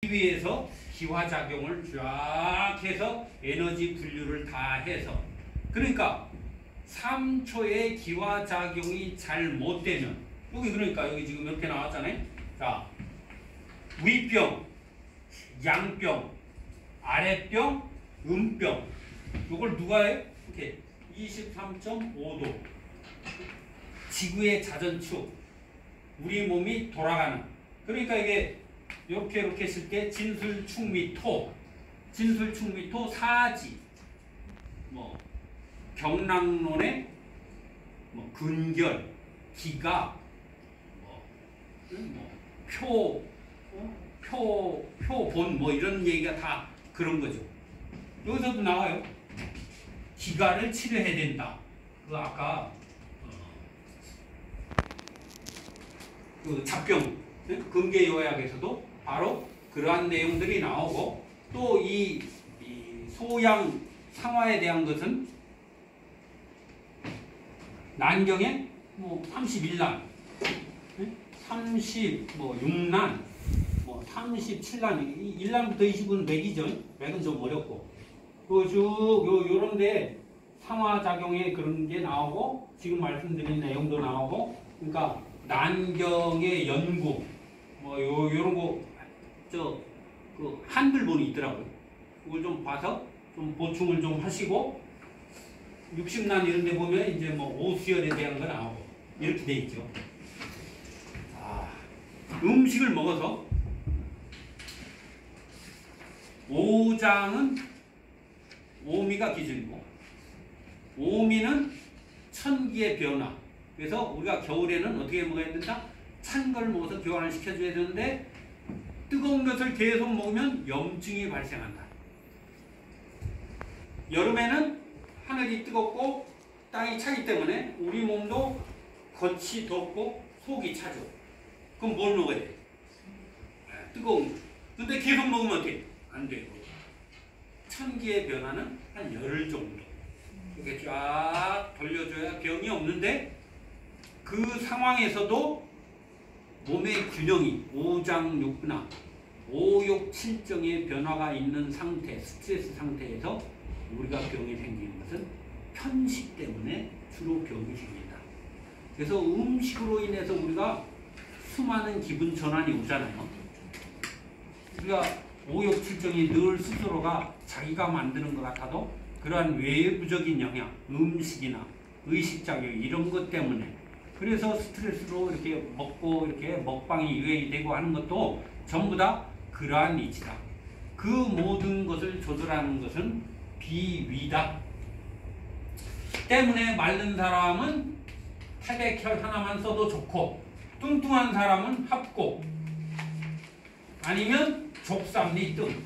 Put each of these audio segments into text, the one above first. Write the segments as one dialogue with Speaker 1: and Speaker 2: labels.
Speaker 1: 위에서 기화작용을 쫙 해서 에너지 분류를 다 해서, 그러니까 3초의 기화작용이 잘 못 되면, 여기 그러니까 여기 지금 이렇게 나왔잖아요. 자, 위병, 양병, 아랫병, 음병. 이걸 누가 해? 이렇게 23.5도 지구의 자전축, 우리 몸이 돌아가는. 그러니까 이게 이렇게 했을 때 진술축미토, 진술축미토 사지, 뭐 경락론의 뭐 근결, 기가, 표본 뭐 이런 얘기가 다 그런 거죠. 여기서도 나와요. 기가를 치료해야 된다. 그 아까 그 잡병 금계요약에서도 바로 그러한 내용들이 나오고, 또 이 소양 상화에 대한 것은 난경에 뭐 31난, 36난, 뭐 37난, 1난부터 20은 맥이죠. 맥은 좀 어렵고, 그 쭉 요런데 상화작용에 그런 게 나오고, 지금 말씀드린 내용도 나오고, 그러니까 난경의 연구, 뭐 요런 거 그 한글본이 있더라고요. 그걸 좀 봐서 좀 보충을 좀 하시고, 60난 이런 데 보면 이제 뭐 오수열에 대한 거 나오고 이렇게 돼 있죠. 음식을 먹어서 오장은 오미가 기준이고, 오미는 천기의 변화. 그래서 우리가 겨울에는 어떻게 먹어야 된다? 찬 걸 먹어서 교환을 시켜줘야 되는데, 뜨거운 것을 계속 먹으면 염증이 발생한다. 여름에는 하늘이 뜨겁고 땅이 차기 때문에 우리 몸도 겉이 덥고 속이 차죠. 그럼 뭘 먹어야 돼? 뜨거운 거. 근데 계속 먹으면 어떻게? 안 되고. 천기의 변화는 한 열흘 정도 이렇게 쫙 돌려줘야 병이 없는데, 그 상황에서도 몸의 균형이 오장육부나 오욕칠정의 변화가 있는 상태, 스트레스 상태에서 우리가 병이 생기는 것은 편식 때문에 주로 병이 생긴다. 그래서 음식으로 인해서 우리가 수많은 기분 전환이 오잖아요. 우리가 오욕칠정이 늘 스스로가 자기가 만드는 것 같아도 그러한 외부적인 영향, 음식이나 의식작용 이런 것 때문에, 그래서 스트레스로 이렇게 먹고 이렇게 먹방이 유행이 되고 하는 것도 전부 다 그러한 이치다. 그 모든 것을 조절하는 것은 비위다. 때문에 마른 사람은 태백혈 하나만 써도 좋고, 뚱뚱한 사람은 합곡, 아니면 족삼리 뜸.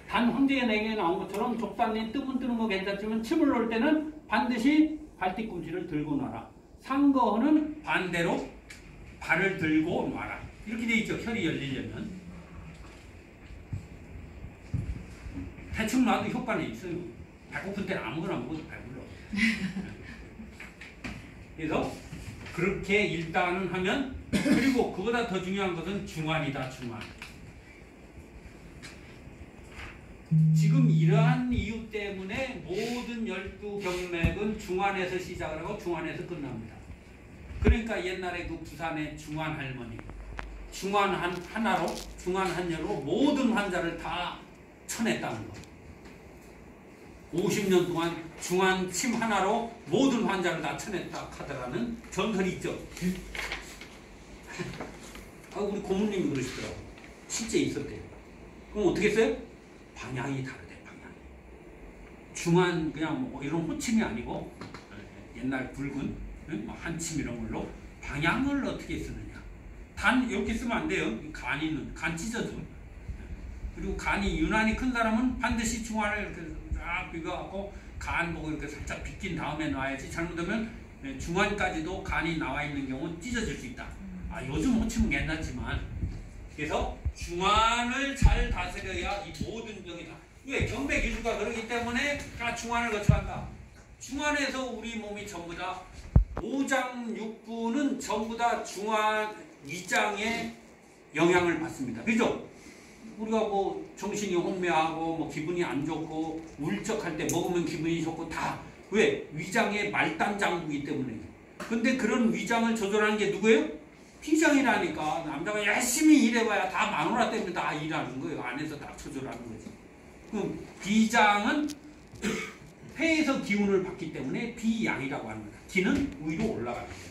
Speaker 1: 단 황제의 내기에 나온 것처럼 족삼리 뜸은 뜨는 거 괜찮지만, 침을 놓을 때는 반드시 발뒤꿈치를 들고 놔라. 상거는 반대로 발을 들고 놔라. 이렇게 돼 있죠. 혈이 열리려면. 대충 놔도 효과는 있어요. 배고픈 때는 아무거나 먹어도 배불러. 그래서 그렇게 일단은 하면, 그리고 그보다 더 중요한 것은 중환이다. 중환. 지금 이러한 이유 때문에 모든 12경맥은 중환에서 시작을 하고 중환에서 끝납니다. 그러니까 옛날에 그 부산의 중환 할머니, 중환 하나로, 중환 한여로 모든 환자를 다 쳐냈다는 거. 50년 동안 중환 침 하나로 모든 환자를 다 쳐냈다 하더라는 전설이 있죠. 우리 고모님이 그러시더라고. 실제 있었대요. 그럼 어떻게 했어요? 방향이 다르대. 방향. 중환 그냥 뭐 이런 호침이 아니고, 옛날 붉은 한침 이런 걸로 방향을 어떻게 쓰느냐. 단 이렇게 쓰면 안 돼요. 간 찢어져. 그리고 간이 유난히 큰 사람은 반드시 중환을 이렇게 쫙 비벼갖고 간 보고 이렇게 살짝 비낀 다음에 놔야지. 잘못하면 중환까지도 간이 나와 있는 경우는 찢어질 수 있다. 요즘 호침은 괜찮지만, 그래서 중환을 잘 다스려야 이 모든 병이 다. 왜? 경맥 기수가 그러기 때문에 다 중환을 거쳐간다. 중환에서 우리 몸이 전부 다 5장 6부는 전부 다 중환 2장의 영향을 받습니다. 그죠? 우리가 뭐 정신이 혼미하고 뭐 기분이 안 좋고 울적할 때 먹으면 기분이 좋고 다 왜? 위장의 말단 장부이기 때문에. 근데 그런 위장을 조절하는 게 누구예요? 비장이라니까. 남자가 열심히 일해봐야 다 마누라 때문에 다 일하는 거예요. 안에서 다 조절하는 거지. 그 비장은 폐에서 기운을 받기 때문에 비양이라고 합니다. 기는 위로 올라가는 거예요.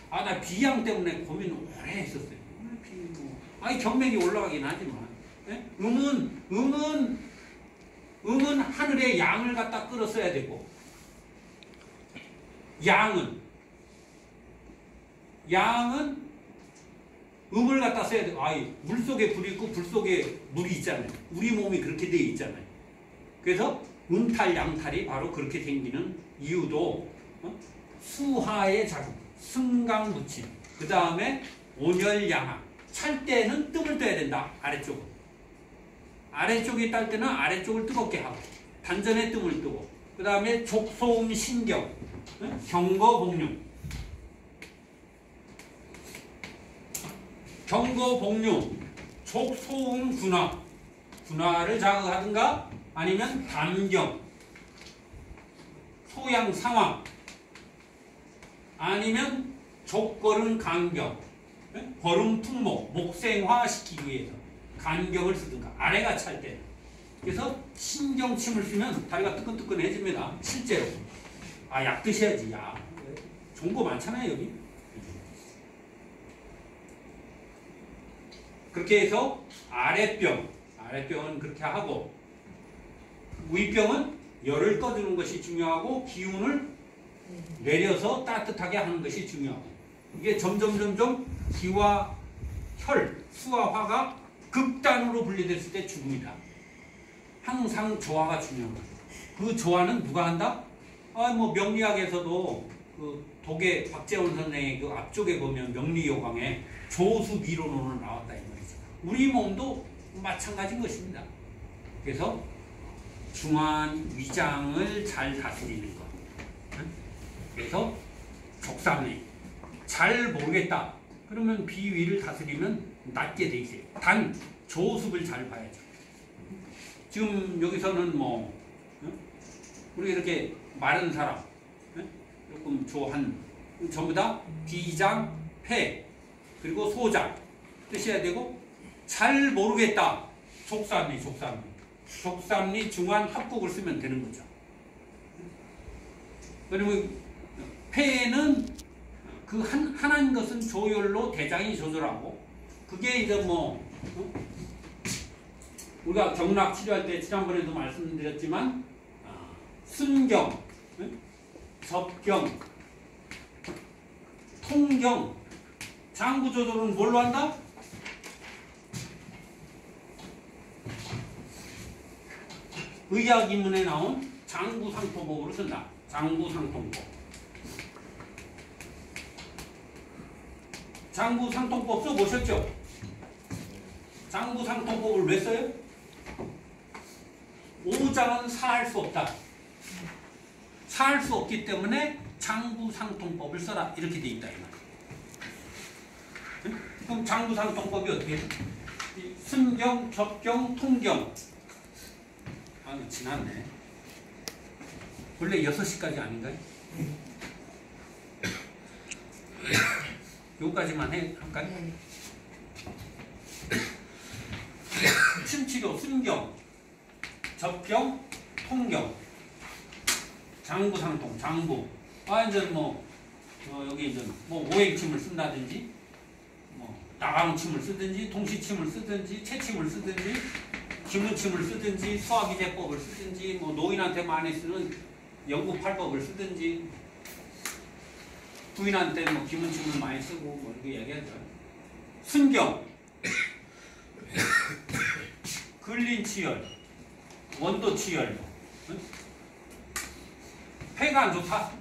Speaker 1: 아, 나 비양 때문에 고민 오래 했었어요. 아니 경맥이 올라가긴 하지만 예? 음은 하늘에 양을 갖다 끌어써야 되고 양은 음을 갖다 써야 되고 물 속에 불이 있고 불 속에 물이 있잖아요. 우리 몸이 그렇게 되어 있잖아요. 그래서 음탈 양탈이 바로 그렇게 생기는 이유도 수하의 작용, 승강무침, 그 다음에 온열양악. 찰 때는 뜸을 떠야 된다. 아래쪽은. 아래쪽이 딸 때는 아래쪽을 뜨겁게 하고 단전에 뜸을 뜨고 그 다음에 족소음 신경, 경거복류. 경거복류, 족소음 군화. 군화를 자극하든가 아니면 담경, 소양 상황 아니면 족걸음 간경. 걸음 풍목, 목생화 시키기 위해서 간경을 쓰든가 아래가 찰 때. 그래서 신경침을 쓰면 다리가 뜨끈뜨끈해집니다. 실제로. 약 드셔야지. 약. 좋은 거 많잖아요 여기. 그렇게 해서 아랫병은 그렇게 하고 윗병은 열을 꺼주는 것이 중요하고 기운을 내려서 따뜻하게 하는 것이 중요하고 이게 점점 기와 혈, 수와 화가 극단으로 분리됐을 때 죽음이다. 항상 조화가 중요합니다. 그 조화는 누가 한다? 뭐 명리학에서도 그 독의 박재원 선생의 그 앞쪽에 보면 명리요강에 조수 미론으로 나왔다 이 말이죠. 우리 몸도 마찬가지인 것입니다. 그래서 중환 위장을 잘 다스리는 것. 그래서 족삼리 잘 모르겠다. 그러면 비위를 다스리면 낫게 돼 있어요. 단 조습을 잘 봐야죠. 지금 여기서는 뭐 우리 이렇게 마른 사람 조금 조한 전부 다 비장, 폐 그리고 소장 뜻해야 되고 잘 모르겠다. 족삼리 중환 합국을 쓰면 되는 거죠. 그리고 폐는 그 하나인 것은 조열로 대장이 조절하고 그게 이제 뭐 우리가 경락 치료할 때 지난번에도 말씀드렸지만 순경, 접경, 통경, 장구 조절은 뭘로 한다? 의학인문에 나온 장구상통법으로 쓴다. 장구상통법. 장구상통법 써보셨죠? 장구상통법을 왜 써요? 오장은 사할 수 없다. 사할 수 없기 때문에 장구상통법을 써라. 이렇게 돼 있다. 이 말이에요. 그럼 장구상통법이 어떻게 돼? 순경, 접경, 통경. 지났네. 원래 6시까지 아닌가요? 여기까지만 할까요? 침치료, 순경, 접경, 통경, 장구상통, 장구. 이제 여기 이제 오행침을 쓴다든지, 나강침을 쓰든지, 동시침을 쓰든지, 채침을 쓰든지, 기문침을 쓰든지, 수화기제법을 쓰든지, 노인한테 많이 쓰는 영구팔법을 쓰든지, 부인한테 기문침을 많이 쓰고 이렇게 얘기하죠. 순경, 근린치열, 원도치열. 폐가 안 좋다.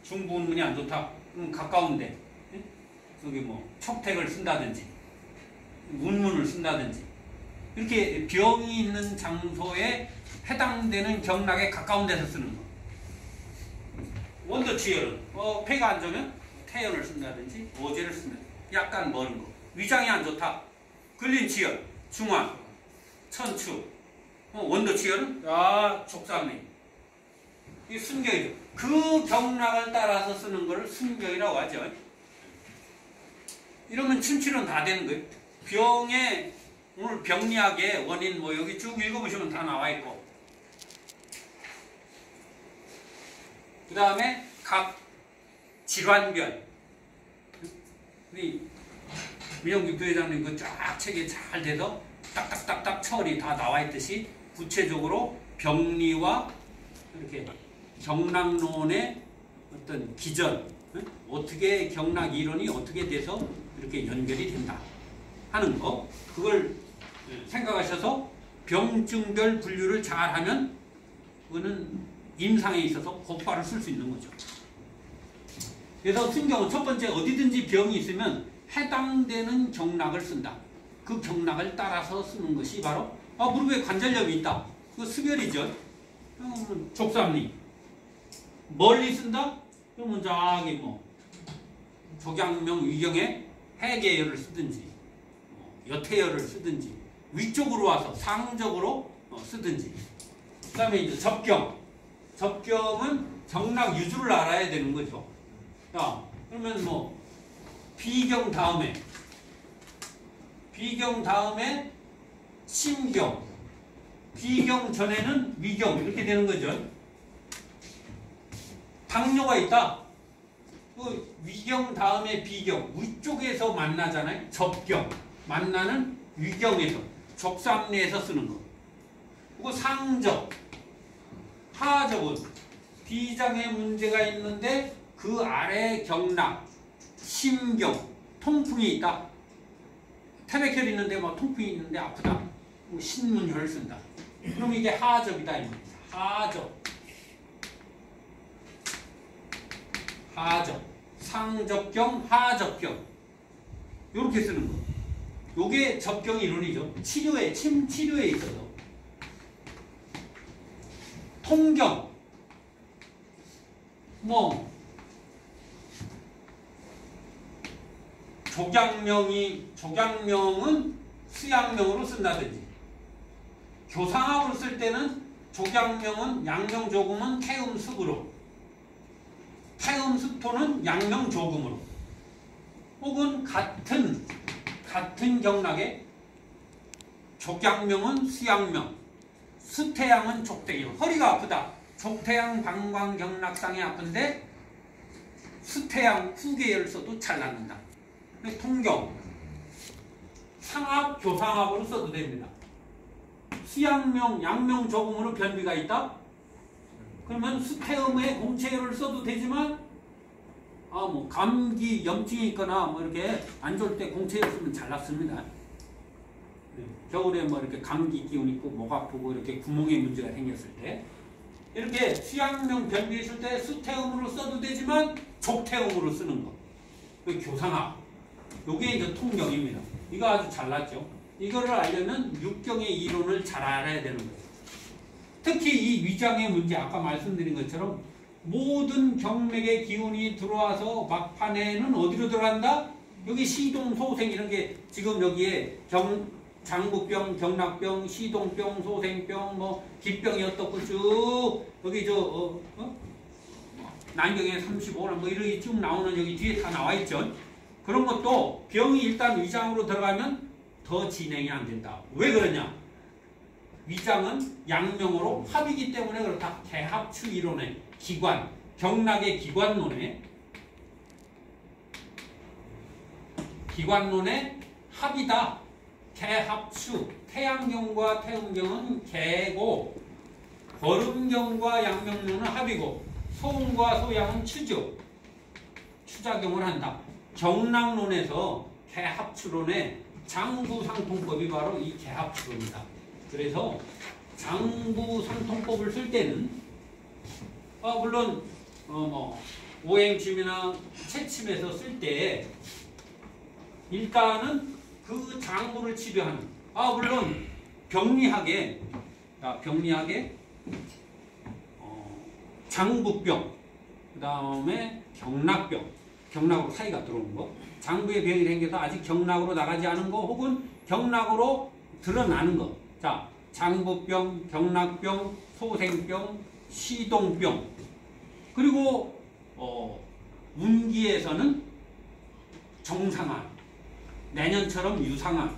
Speaker 1: 중부운문이 안 좋다. 가까운데 여기 척택을 쓴다든지, 운문을 쓴다든지. 이렇게 병이 있는 장소에 해당되는 경락에 가까운 데서 쓰는 거. 원도치열은 폐가 안 좋으면 태연을 쓴다든지 오제를 쓰면 약간 먼 거. 위장이 안 좋다. 근린치열, 중환, 천추, 원도치열은 족삼리. 이 순경이죠. 그 경락을 따라서 쓰는 걸 순경이라고 하죠. 이러면 침치료는 다 되는 거예요. 병의 오늘 병리학의 원인 뭐 여기 쭉 읽어보시면 다 나와 있고, 그 다음에 각 질환별, 우리 민영규 부회장님 그 쫙 책에 잘 돼서 딱딱딱딱 처리 다 나와 있듯이 구체적으로 병리와 이렇게 경락론의 어떤 기전, 어떻게 경락 이론이 어떻게 돼서 이렇게 연결이 된다 하는 거, 그걸 생각하셔서 병증별 분류를 잘하면 그거는 임상에 있어서 곧바로 쓸 수 있는 거죠. 그래서 순경은 첫 번째 어디든지 병이 있으면 해당되는 경락을 쓴다. 그 경락을 따라서 쓰는 것이 바로 무릎에 관절염이 있다. 그거 수별이죠. 족삼리. 멀리 쓴다? 그러면 저기 뭐 조경명 위경에 해계열을 쓰든지 여태열을 쓰든지 위쪽으로 와서 상적으로 쓰든지. 그 다음에 이제 접경. 접경은 경락 유주를 알아야 되는 거죠. 자, 그러면 뭐 비경 다음에 심경, 비경 전에는 위경 이렇게 되는 거죠. 당뇨가 있다. 그 위경 다음에 비경 위쪽에서 만나잖아요. 접경 만나는 위경에서 족삼리에서 쓰는 거. 그리고 상적, 하적은 비장에 문제가 있는데 그 아래 경락, 심경, 통풍이 있다. 태백혈이 있는데 뭐 통풍이 있는데 아프다. 신문혈을 쓴다. 그럼 이게 하적이다. 하적. 상접경, 하접경. 이렇게 쓰는 거. 요게 접경 이론이죠. 치료에, 침 치료에 있어서. 통경. 뭐 조경명은 수양명으로 쓴다든지, 교상학으로 쓸 때는 조경명은 양명조금은 태음습으로, 태음습토는 양명조금으로, 혹은 같은 경락에 조경명은 수양명, 수태양은 족태양. 허리가 아프다. 족태양 방광경락상이 아픈데 수태양 후계열을 써도 잘 낫는다. 통경, 상합, 교상합으로 써도 됩니다. 수양명, 양명조금으로 변비가 있다? 그러면 수태음에 공체열을 써도 되지만 뭐 감기, 염증이 있거나 뭐 이렇게 안 좋을 때 공체열 쓰면 잘 낫습니다. 겨울에 뭐 이렇게 감기 기운 있고 목 아프고 이렇게 구멍에 문제가 생겼을 때 이렇게 수양명 변비 있을 때 수태음으로 써도 되지만 족태음으로 쓰는 거. 그 교상합. 요게 이제 통경입니다. 이거 아주 잘났죠. 이거를 알려면 육경의 이론을 잘 알아야 되는 거예요. 특히 이 위장의 문제, 아까 말씀드린 것처럼 모든 경맥의 기운이 들어와서 막판에는 어디로 들어간다? 여기 시동, 소생 이런 게 지금 여기에 장구병, 경락병, 시동병, 소생병, 뭐 기병이 어떻고 쭉 여기 난경에 35나 뭐 이렇게 쭉 나오는 여기 뒤에 다 나와 있죠. 그런 것도 병이 일단 위장으로 들어가면 더 진행이 안 된다. 왜 그러냐? 위장은 양명으로 합이기 때문에 그렇다. 개합추 이론의 기관, 경락의 기관론의 합이다. 개합추. 태양경과 태음경은 개고, 거름경과 양명론은 합이고, 소음과 소양은 추죠. 추작용을 한다. 경락론에서 개합추론의 장부상통법이 바로 이 개합추론이다. 그래서 장부상통법을 쓸 때는 물론 뭐 오행침이나 채침에서 쓸 때 일단은 그 장부를 치료하는, 물론 병리학에 장부병, 그 다음에 경락병, 경락으로 사이가 들어오는 거. 장부에 병이 생겨서 아직 경락으로 나가지 않은 거 혹은 경락으로 드러나는 거. 자, 장부병, 경락병, 소생병, 시동병. 그리고 운기에서는 정상한, 내년처럼 유상한,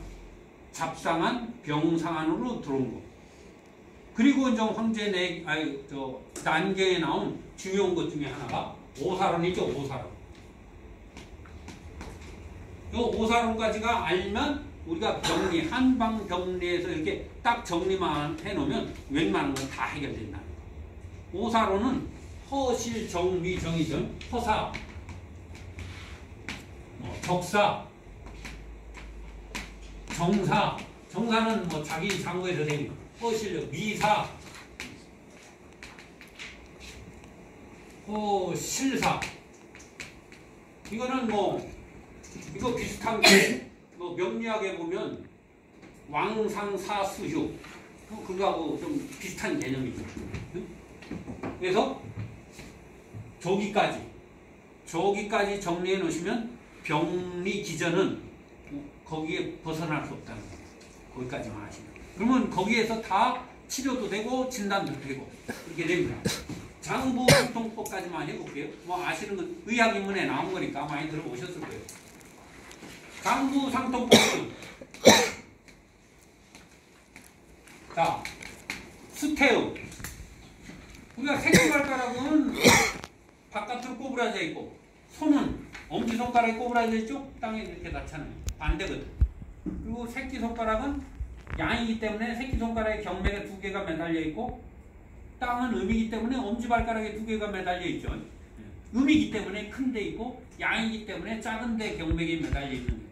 Speaker 1: 잡상한, 병상한으로 들어온 거. 그리고 이제 난경에 나온 중요한 것 중에 하나가 오사론이죠, 오사론. 이 오사론까지가 알면 우리가 병리, 한방 병리에서 이렇게 딱 정리만 해놓으면 웬만한 건 다 해결된다. 오사론은 허실, 정리, 정의전, 허사, 적사, 정사, 정사는 뭐 자기 장부에서 생긴 허실, 미사, 실사. 이거는 이거 비슷한 게 명리학에 보면 왕상사수효, 그거하고 좀 비슷한 개념이죠. 그래서 저기까지 정리해 놓으시면 병리 기전은 거기에 벗어날 수 없다는 거예요. 거기까지만 하시면. 그러면 거기에서 다 치료도 되고 진단도 되고 이렇게 됩니다. 장부통법까지만 해볼게요. 아시는 건 의학인문에 나온 거니까 많이 들어보셨을 거예요. 장부상통법은 자, 수태음. 우리가 새끼발가락은 바깥으로 꼬부라져 있고 손은 엄지손가락이 꼬부라져 있죠? 땅에 이렇게 닿잖아요. 반대거든. 그리고 새끼손가락은 양이기 때문에 새끼손가락에 경맥에 2개가 매달려 있고 땅은 음이기 때문에 엄지발가락에 2개가 매달려 있죠. 음이기 때문에 큰 데 있고 양이기 때문에 작은 데 경맥이 매달려 있는 거예요.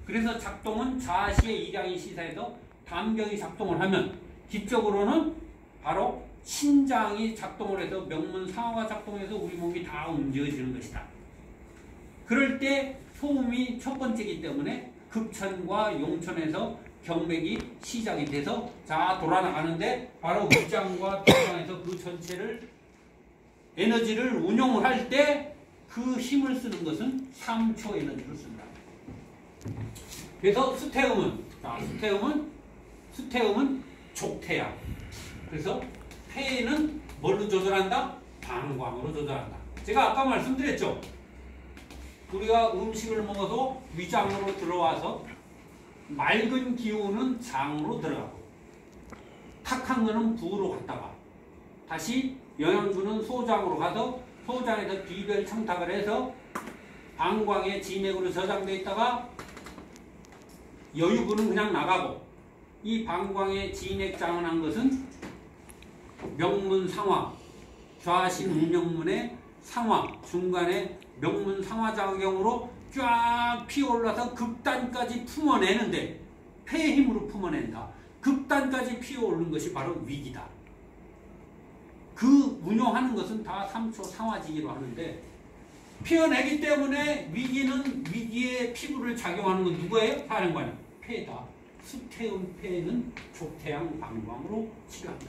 Speaker 1: 그래서 작동은 좌시의 일양이 시사해서 담경이 작동을 하면 기적으로는 바로 신장이 작동을 해서 명문 상하가 작동해서 우리 몸이 다 움직여지는 것이다. 그럴 때 소음이 첫 번째이기 때문에 급천과 용천에서 경맥이 시작이 돼서 자 돌아나가는데 바로 위장과 폐장에서 그 전체를 에너지를 운용을 할 때 그 힘을 쓰는 것은 3초 에너지를 쓴다. 그래서 수태음은 족태양. 그래서 폐는 뭘로 조절한다? 방광으로 조절한다. 제가 아까 말씀드렸죠. 우리가 음식을 먹어서 위장으로 들어와서 맑은 기운은 장으로 들어가고 탁한 거는 부로 갔다가 다시 영양분은 소장으로 가서 소장에서 비별 청탁을 해서 방광의 진액으로 저장되어 있다가 여유분은 그냥 나가고 이 방광의 진액장은한 것은 명문 상화, 좌신 운명문의 상화, 중간에 명문 상화 작용으로 쫙 피어올라서 극단까지 품어내는데 폐의 힘으로 품어낸다. 극단까지 피어오르는 것이 바로 위기다. 그 운용하는 것은 다 3초 상화지기로 하는데 피어내기 때문에 위기에 피부를 작용하는 건 누구예요? 사령관이. 폐다. 수태음 폐는 족태양 방광으로 치료한다.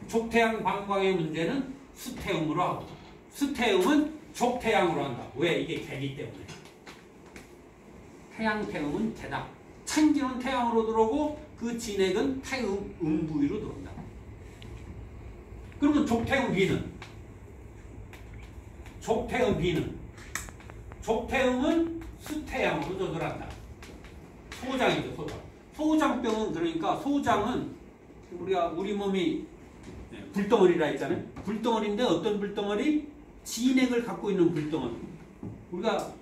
Speaker 1: 족태양 방광의 문제는 수태음으로 하고 수태음은 족태양으로 한다. 왜? 이게 개기 때문에. 태양태음은 개다. 찬기는 태양으로 들어오고 그 진액은 태음 음부위로 들어온다. 그러면 족태음 B는 수태양으로 조절한다. 소장이죠, 소장. 소장병은 그러니까 소장은 우리 몸이 불덩어리라 했잖아요. 불덩어리인데 어떤 불덩어리? 진액을 갖고 있는 불덩어리. 우리가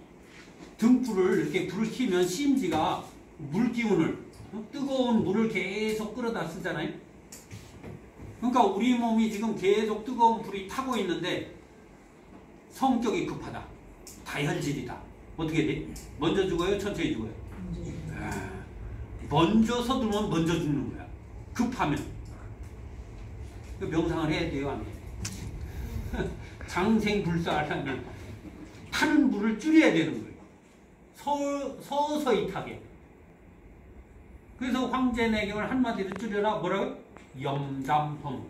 Speaker 1: 등불을 이렇게 불을 켜면 CMG가 물기운을 뜨거운 물을 계속 끌어다 쓰잖아요. 그러니까 우리 몸이 지금 계속 뜨거운 불이 타고 있는데 성격이 급하다. 다혈질이다. 어떻게 돼? 먼저 죽어요? 천천히 죽어요? 먼저 서두르면 먼저 죽는 거야. 급하면. 명상을 해야 돼요, 안 해요? 장생불사하려면 타는 물을 줄여야 되는 거예요. 서서히 타게. 그래서 황제내경을 한마디로 줄여라. 뭐라고요? 염담험.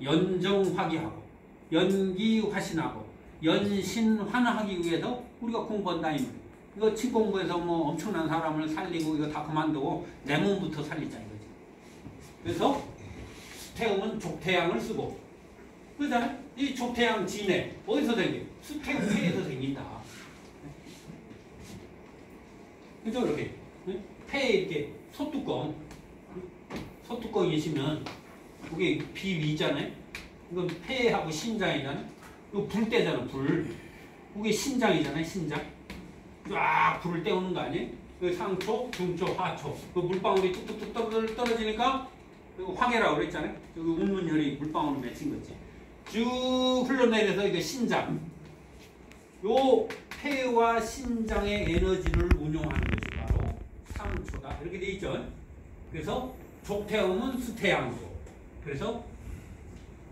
Speaker 1: 연정화기하고 연기화신하고 연신환하기 위해서 우리가 공부한다 이 말이에요. 이거 치공부에서 뭐 엄청난 사람을 살리고 이거 다 그만두고 내 몸부터 살리자 이거지. 그래서 수태음은 족태양을 쓰고 그러잖아요. 이 족태양 진해 어디서 생겨? 수태음 폐에서 생긴다. 그죠? 이렇게 폐에 이렇게 소뚜껑이시면 이게 비위잖아요. 이건 폐하고 신장이잖아요. 이거 불 때잖아 불. 이게 신장이잖아요 신장. 쫙 불을 때우는 거 아니에요? 그 상초, 중초, 하초. 그 물방울이 뚝뚝뚝 떨어지니까 황해라고 그랬잖아요. 여기 운문열이 물방울로 맺힌 거지. 쭉 흘러내려서 이게 신장. 요 폐와 신장의 에너지를 운용하는 것이 바로 상초다. 이렇게 돼 있죠. 그래서 족태음은 수태양으로. 그래서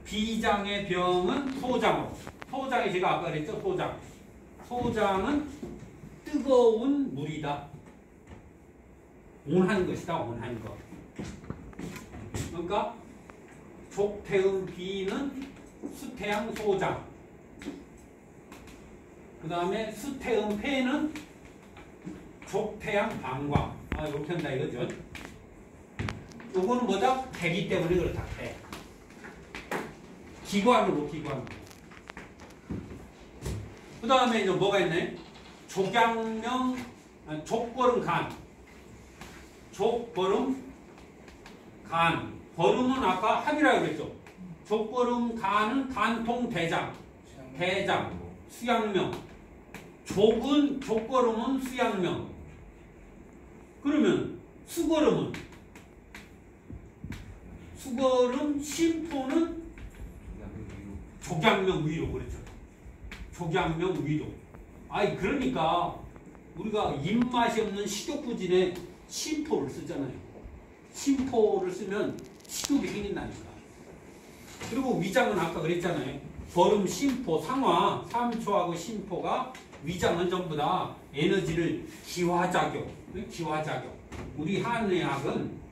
Speaker 1: 비장의 병은 소장으로. 소장이 제가 아까 그랬죠. 소장. 소장은 뜨거운 물이다. 온한 것이다. 온한 것. 그러니까 족태음 비는 수태양 소장. 그 다음에 수태음 폐는 족태양 방광. 아, 이렇게 한다 이거죠. 요거는 뭐다? 폐기 때문에 그렇다. 폐. 기관으로. 그 다음에 이제 뭐가 있네? 족양명, 족걸음 간. 족걸음 간. 걸음은 아까 합이라고 그랬죠. 족걸음 간은 간통 대장. 수양명. 족걸음은 수양명. 그러면 수걸음 심포는 족양명 위로 그랬죠. 족양명 위로. 아니 그러니까 우리가 입맛이 없는 식욕부진에 심포를 쓰잖아요. 심포를 쓰면 식욕이 생긴다니까. 그리고 위장은 아까 그랬잖아요. 걸음, 심포, 상화, 3초하고 심포가 위장은 전부 다 에너지를 기화작용. 우리 한의학은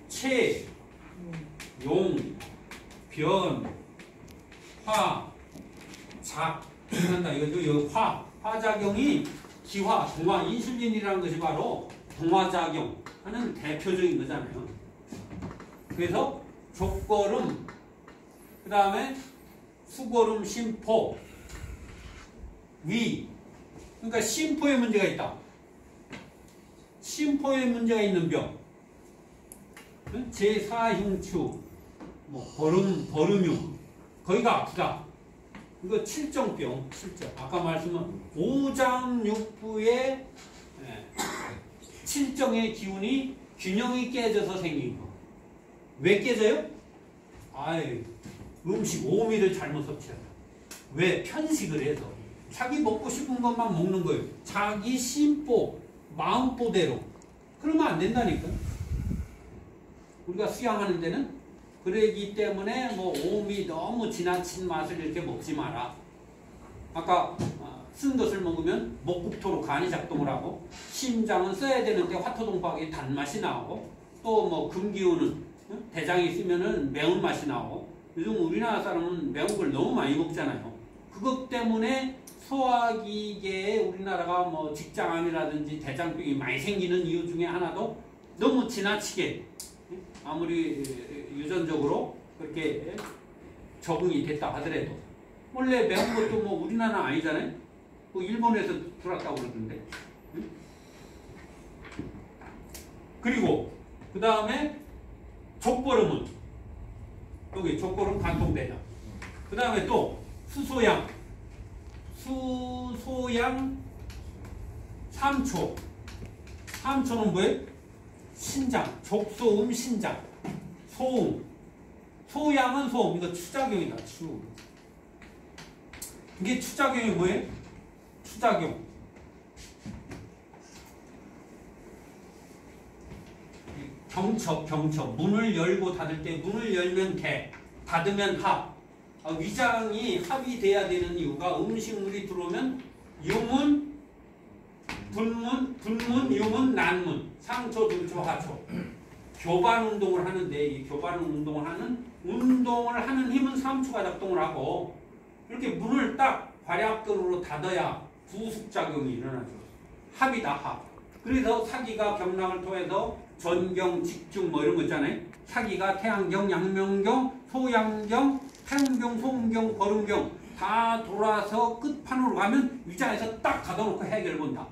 Speaker 1: 체, 용, 변, 화, 작 한다 이거죠. 화작용이 기화, 동화, 인슐린이라는 것이 바로 동화작용 하는 대표적인 거잖아요. 그래서 족걸음, 그 다음에 수걸음, 심포, 위. 그러니까 심포에 문제가 있다. 심포에 문제가 있는 병. 제4흉추, 버름흉. 거기가 아프다. 이거 칠정병, 아까 말씀한 오장육부의 칠정의 기운이 균형이 깨져서 생긴 거. 왜 깨져요? 음식 오미를 잘못 섭취한다. 왜? 편식을 해서. 자기 먹고 싶은 것만 먹는 거예요. 자기 심보, 마음보대로. 그러면 안 된다니까. 우리가 수양하는 데는 그러기 때문에 오미 너무 지나친 맛을 이렇게 먹지 마라. 아까 쓴 것을 먹으면 목국토로 간이 작동을 하고 심장은 써야 되는데 화토동박이 단맛이 나오고 또 금기운은 대장이 있으면은 매운맛이 나오고 요즘 우리나라 사람은 매운 걸 너무 많이 먹잖아요. 그것 때문에 소화기계에 우리나라가 직장암이라든지 대장병이 많이 생기는 이유 중에 하나도 너무 지나치게 아무리 유전적으로 그렇게 적응이 됐다 하더라도 원래 매운 것도 우리나라 아니잖아요. 일본에서 들어왔다고 그러던데. 그리고 그 다음에 족걸음은 여기 족걸음 간통대장. 그 다음에 또 수소양 3초. 3초는 뭐예요? 신장, 족소음 신장, 소음. 소양은 소음. 이거 추작용이다. 이게 추작용이 뭐예요? 추작용. 경첩. 문을 열고 닫을 때 문을 열면 개, 닫으면 합. 위장이 합이 돼야 되는 이유가 음식물이 들어오면 유문, 분문, 유문, 난문. 상초, 중초, 하초. 교반 운동을 하는데 이 교반 운동을 하는 힘은 삼초가 작동을 하고 이렇게 문을 딱 괄약근으로 닫아야 부숙작용이 일어나죠. 합이다, 합. 그래서 사기가 경락을 통해서 전경, 직중 뭐 이런 거 있잖아요. 사기가 태양경, 양명경, 소양경, 태음경, 소음경, 거름경 다 돌아서 끝판으로 가면 위자에서 딱 가둬놓고 해결을 본다.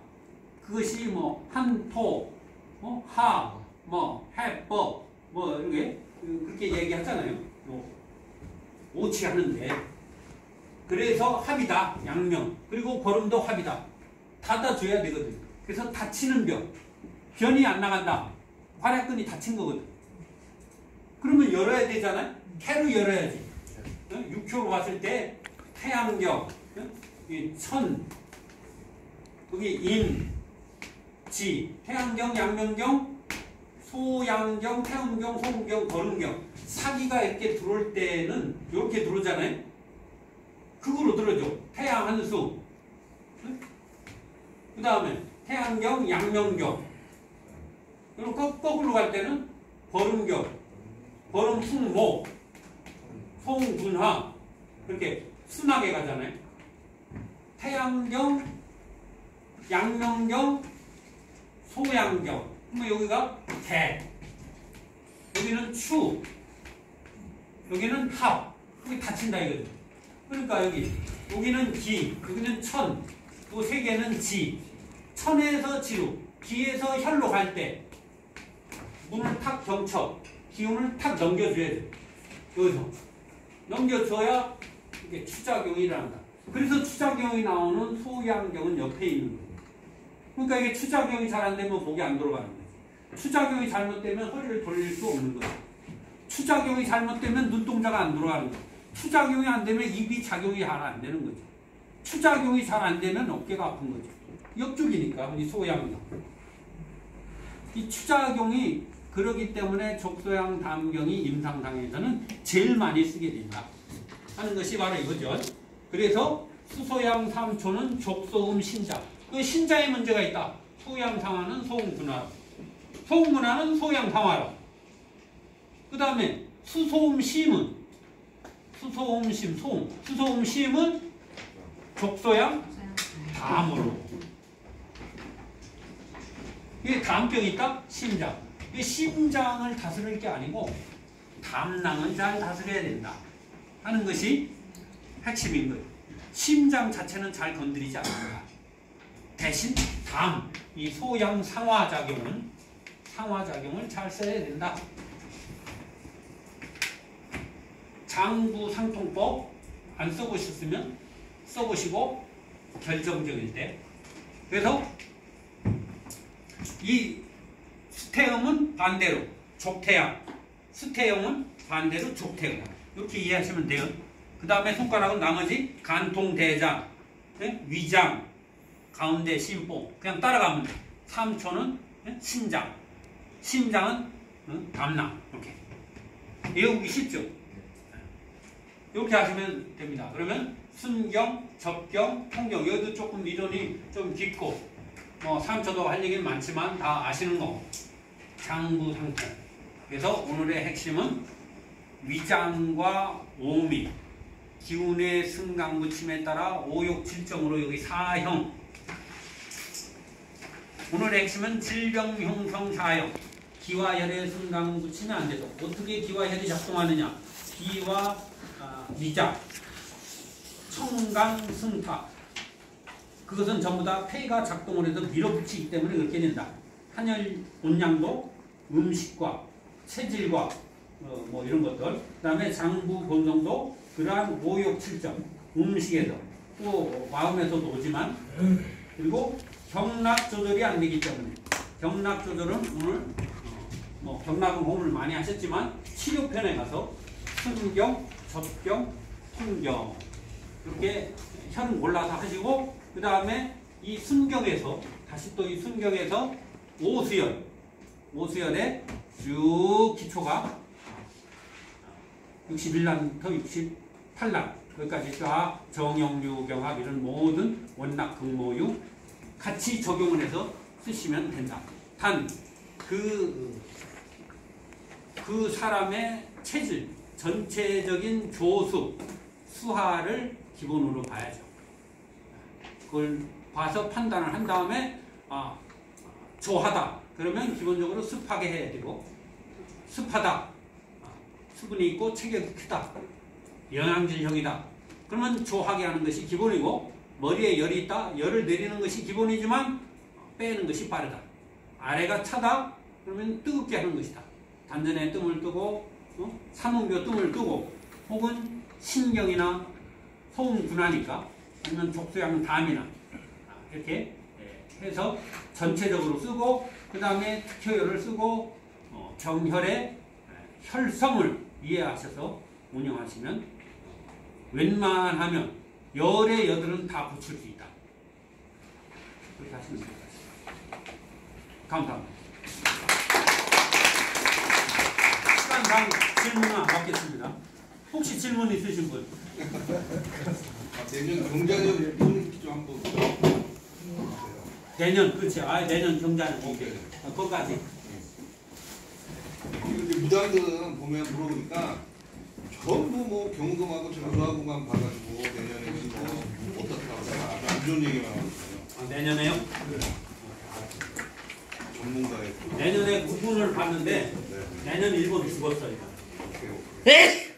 Speaker 1: 그것이 뭐 한토, 하, 뭐 해법, 뭐 이렇게 그렇게 얘기하잖아요. 뭐 오치하는데 그래서 합이다, 양명. 그리고 거름도 합이다. 닫아줘야 되거든. 그래서 닫히는 병, 변이 안 나간다. 활약근이 닫힌 거거든. 그러면 열어야 되잖아요. 캐로 열어야지. 6효로 봤을 때 태양경, 천, 여기 임, 지, 태양경, 양명경, 소양경, 태음경, 소음경, 거름경. 사기가 이렇게 들어올 때는 이렇게 들어오잖아요. 극으로 들어줘. 태양 한 수. 그 다음에 태양경, 양명경. 그리고 거꾸로 갈 때는 거름경, 거름풍모, 송분화. 이렇게 순하게 가잖아요. 태양경, 양명경, 소양경. 그러면 여기가 대. 여기는 추. 여기는 합. 여기 닫힌다 이거죠. 그러니까 여기는 기, 여기는 천, 또 세 개는 지. 천에서 지로, 기에서 혈로 갈 때 문을 탁 경쳐, 기운을 탁 넘겨줘야 돼. 여기서 넘겨줘야 이게 추작용이 일어난다. 그래서 추작용이 나오는 소양경은 옆에 있는 거예요. 그러니까 이게 추작용이 잘 안 되면 목이 안 돌아가는 거예요. 추작용이 잘못되면 허리를 돌릴 수 없는 거예요. 추작용이 잘못되면 눈동자가 안 돌아가는 거예요. 추작용이 안 되면 입이 작용이 잘 안 되는 거죠. 추작용이 잘 안 되면 어깨가 아픈 거죠. 역쪽이니까 이 소양경. 이 추작용이 그러기 때문에 족소양 담경이 임상상에서는 제일 많이 쓰게 된다 하는 것이 바로 이거죠. 그래서 수소양 3초는 족소음 신자. 그 신자에 문제가 있다. 소양 상하는 소음분화로, 소음분화는 소양 상하로. 그 다음에 수소음 심은 수소음심, 소음. 수소음심은 족소양 담으로. 이게 담병이 있다? 심장. 이 심장을 다스릴 게 아니고 담낭을 잘 다스려야 된다 하는 것이 핵심인 거예요. 심장 자체는 잘 건드리지 않는다. 대신 담, 이 소양 상화작용을 잘 써야 된다. 장부상통법 안 써보셨으면 써보시고 결정적일 때. 그래서 이 수태음은 반대로 족태양, 수태음은 반대로 족태음. 이렇게 이해하시면 돼요. 그 다음에 손가락은 나머지 간통, 대장, 위장, 가운데 심보 그냥 따라가면 돼. 3초는 신장, 심장은 담낭. 이렇게 외우기 쉽죠? 이렇게 하시면 됩니다. 그러면 순경, 접경, 통경. 여기도 조금 이론이 좀 깊고 3초도 할 얘기는 많지만 다 아시는 거. 장부상통. 그래서 오늘의 핵심은 위장과 오미, 기운의 승강부침에 따라 오욕칠정으로 여기 4형. 오늘의 핵심은 질병 형성 4형. 기와 혈의 승강부침이 안 돼서 어떻게 기와 혈이 작동하느냐. 기와 위장, 청강, 승타. 그것은 전부 다 폐가 작동을 해서 밀어붙이기 때문에 그렇게 된다. 한혈 온양도 음식과 체질과 뭐 이런 것들. 그 다음에 장부 본성도 그러한 오욕칠정, 음식에서 또 마음에서도 오지만, 그리고 경락 조절이 안 되기 때문에 경락 조절은 오늘 경락은 호흡을 많이 하셨지만 치료편에 가서 순경, 접경, 통경 이렇게 혈은 몰라서 하시고, 그 다음에 이 순경에서 다시 또 이 순경에서 오수열에 쭉 기초가 61난부터 68난 여기까지 쫙 정영유경합 이런 모든 원락 극모유 같이 적용을 해서 쓰시면 된다. 단 그 그 사람의 체질, 전체적인 교습, 수하를 기본으로 봐야죠. 그걸 봐서 판단을 한 다음에 조하다 그러면 기본적으로 습하게 해야 되고, 습하다 수분이 있고 체격이 크다, 영양질형이다 그러면 조하게 하는 것이 기본이고, 머리에 열이 있다, 열을 내리는 것이 기본이지만 빼는 것이 빠르다. 아래가 차다 그러면 뜨겁게 하는 것이다. 단전에 뜸을 뜨고 삼음교 뜸을 뜨고, 혹은 신경이나 소음분하니까 아니면 족소양 담이나 이렇게 해서 전체적으로 쓰고, 그 다음에 특효열을 쓰고 병혈의 혈성을 이해하셔서 운영하시면 웬만하면 열의 여들은 다 고칠 수 있다. 그렇게 하시면 될 것 같습니다. 감사합니다. 시간상 질문은 안 받겠습니다. 혹시 질문 있으신 분?
Speaker 2: 내년 경자년 좀 한번.
Speaker 1: 내년, 그렇지. 내년 경자는 오케이. 그것까지.
Speaker 2: 이제 무당들은 보면 물어보니까 전부 뭐 경금하고 전수하고만 봐가지고 내년에는 뭐 어떻게 하고 안 좋은 얘기만 하거든요.
Speaker 1: 내년에요?
Speaker 2: 네. 전문가의.
Speaker 1: 내년에 구분을 봤는데
Speaker 2: 네.
Speaker 1: 내년 일본 죽었어요.
Speaker 2: 오케이.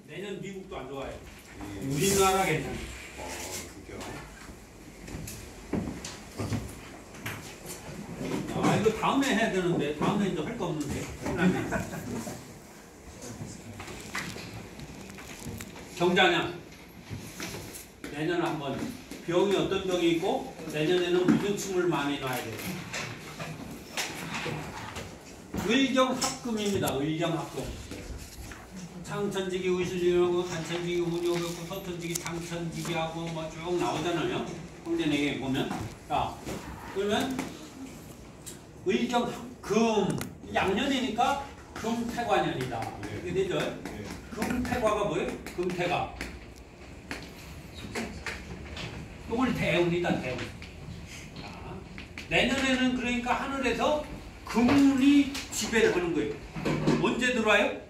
Speaker 1: 내년 미국도 안 좋아요. 우리나라 괜찮아요. 이거 다음에 해야 되는데 다음에 이제 할 거 없는데. 경자년 내년에 한번 병이 어떤 병이 있고 내년에는 무슨 춤을 많이 놔야 돼요. 의경합금입니다. 의경합금. 창천지기 의술리하고 간천지기 운용하고 서천지기 장천지기하고 뭐 쭉 나오잖아요. 홍대내게 보면. 자, 그러면 의경금 양년이니까 금태과년이다. 이게 되죠? 금태과가 뭐예요? 금태가. 이걸 대운이다. 대운. 자, 내년에는 그러니까 하늘에서 금운이 지배를 하는 거예요. 언제 들어와요?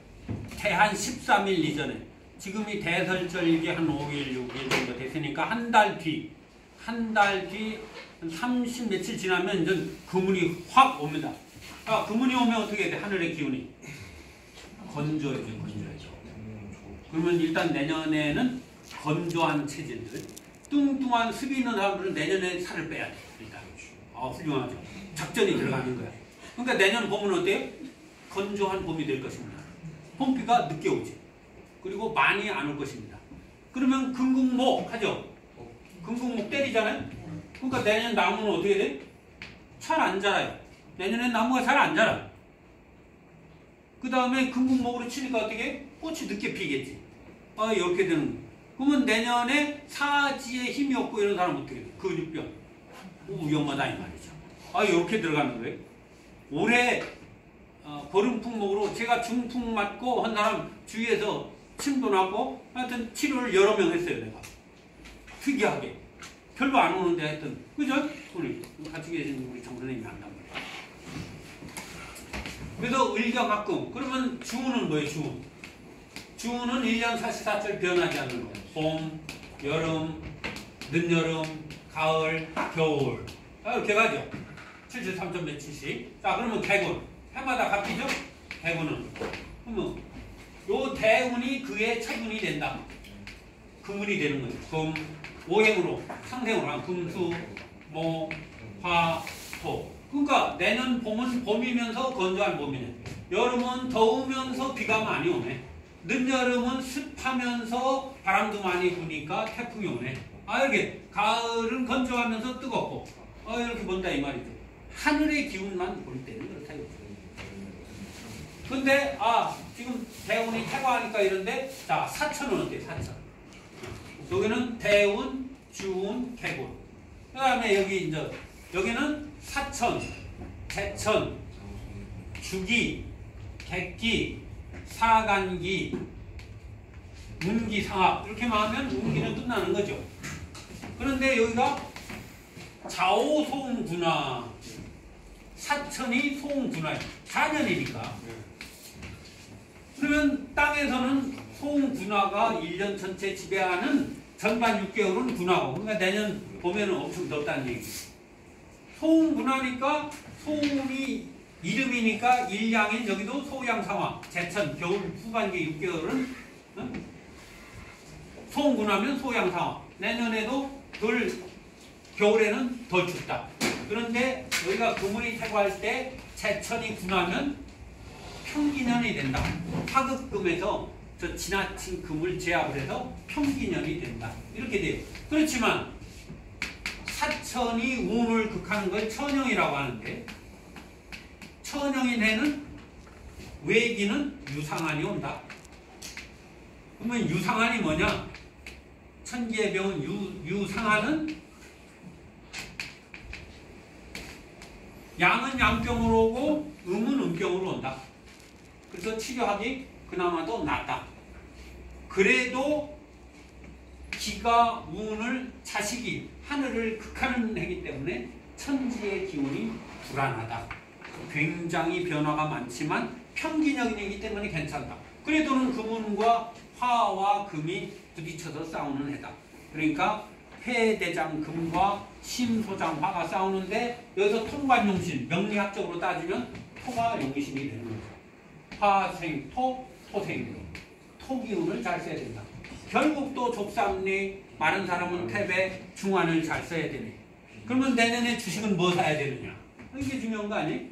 Speaker 1: 대한 13일 이전에. 지금이 대설절기 한 5일, 6일 정도 됐으니까 한 달 뒤, 30 며칠 지나면 이제 금운이 확 옵니다. 금운이 오면 어떻게 돼? 하늘의 기운이 건조해져, 건조해져. 그러면 일단 내년에는 건조한 체질들, 뚱뚱한 습이 있는 사람들은 내년에 살을 빼야 돼. 일단 훌륭하죠. 작전이 들어가는 거야. 그러니까 내년 봄은 어때요? 건조한 봄이 될 것입니다. 봄비가 늦게 오지. 그리고 많이 안 올 것입니다. 그러면 금국목 하죠. 금국목 때리잖아요. 그러니까 내년 나무는 어떻게 돼? 잘 안 자라요. 내년엔 나무가 잘 안 자라. 그 다음에 금국목으로 치니까 어떻게? 꽃이 늦게 피겠지. 이렇게 되는 거예요. 그러면 내년에 사지에 힘이 없고 이런 사람은 어떻게 돼? 근육병. 위험하다 이 말이죠. 이렇게 들어가는 거예요. 올해 보름풍목으로 제가 중풍 맞고 한 사람 주위에서 침도 났고 하여튼 치료를 여러 명 했어요. 내가. 특이하게. 별로 안 오는데 하여튼. 그죠? 우리 같이 계신 우리 정 선생님이 한단 말이에요. 그래서 의경합금. 그러면 주운은 뭐예요? 주운. 주운은 1년 사시사철 변하지 않는 거예요. 봄, 여름, 늦여름, 가을, 겨울. 이렇게 가죠. 73점 며칠씩. 자, 그러면 대군. 해마다 바뀌죠? 대군은. 그러면 요 대운이 그의 처분이 된다. 금운이 되는 거예요. 금, 오행으로, 상생으로 한 금수, 목, 화, 토. 그러니까 내년 봄은 봄이면서 건조한 봄이네. 여름은 더우면서 비가 많이 오네. 늦여름은 습하면서 바람도 많이 부니까 태풍이 오네. 이렇게 가을은 건조하면서 뜨겁고 이렇게 본다 이 말이죠. 하늘의 기운만 볼 때는 그렇다 이거죠. 근데 지금 대운이 태과하니까 이런데 자 사천은 어때? 사천. 여기는 대운, 주운, 개군. 그 다음에 여기 이제 여기는 사천, 대천, 주기, 객기, 사간기, 운기상합 이렇게 말하면 운기는 끝나는 거죠. 그런데 여기가 좌오소음군화, 사천이 소음군화예요. 4년이니까 그러면 땅에서는 소음분화가 1년 전체 지배하는 전반 6개월은 분화고, 그러니까 내년 봄에는 엄청 덥다는 얘기. 소음분화니까 소음이 이름이니까 일양인 여기도 소양상황, 제천 겨울 후반기 6개월은 소음분화면 소양상황. 내년에도 겨울에는 덜 춥다. 그런데 여기가 그물이 태고할 때 제천이 분화면 평기년이 된다. 하급금에서 저 지나친 금을 제압을 해서 평기년이 된다. 이렇게 돼요. 그렇지만 사천이 운을 극하는 걸 천영이라고 하는데, 천영이 되는 외기는 유상한이 온다. 그러면 유상한이 뭐냐? 천기의 병은 유상한은 양은 양병으로 오고 음은 음병으로 온다. 그래서 치료하기 그나마도 낫다. 그래도 기가 운을 자식이 하늘을 극하는 해기 때문에 천지의 기운이 불안하다. 굉장히 변화가 많지만 평균적이기 때문에 괜찮다. 그래도는 금운과 화와 금이 부딪혀서 싸우는 해다. 그러니까 해대장 금과 심소장 화가 싸우는데, 여기서 통관용신, 명리학적으로 따지면 토가 용신이 되는 거죠. 화생 토, 토생 토기운을 잘 써야 된다. 결국 또 족삼리, 많은 사람은 태배, 중환을 잘 써야 되네. 그러면 내년에 주식은 뭐 사야 되느냐? 이게 중요한 거 아니?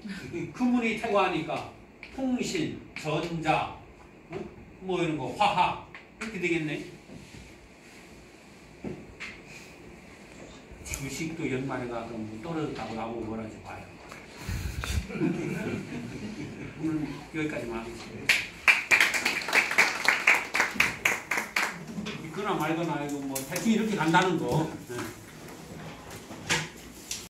Speaker 1: 금운이 태고하니까 통신, 전자, 뭐 이런 거, 화학 이렇게 되겠네. 주식도 연말에 가서 뭐 떨어졌다고 나보고 뭐라지 봐요. 오늘 여기까지만 하겠습니다. 있거나 말거나 이거 뭐 대충 이렇게 간다는 거.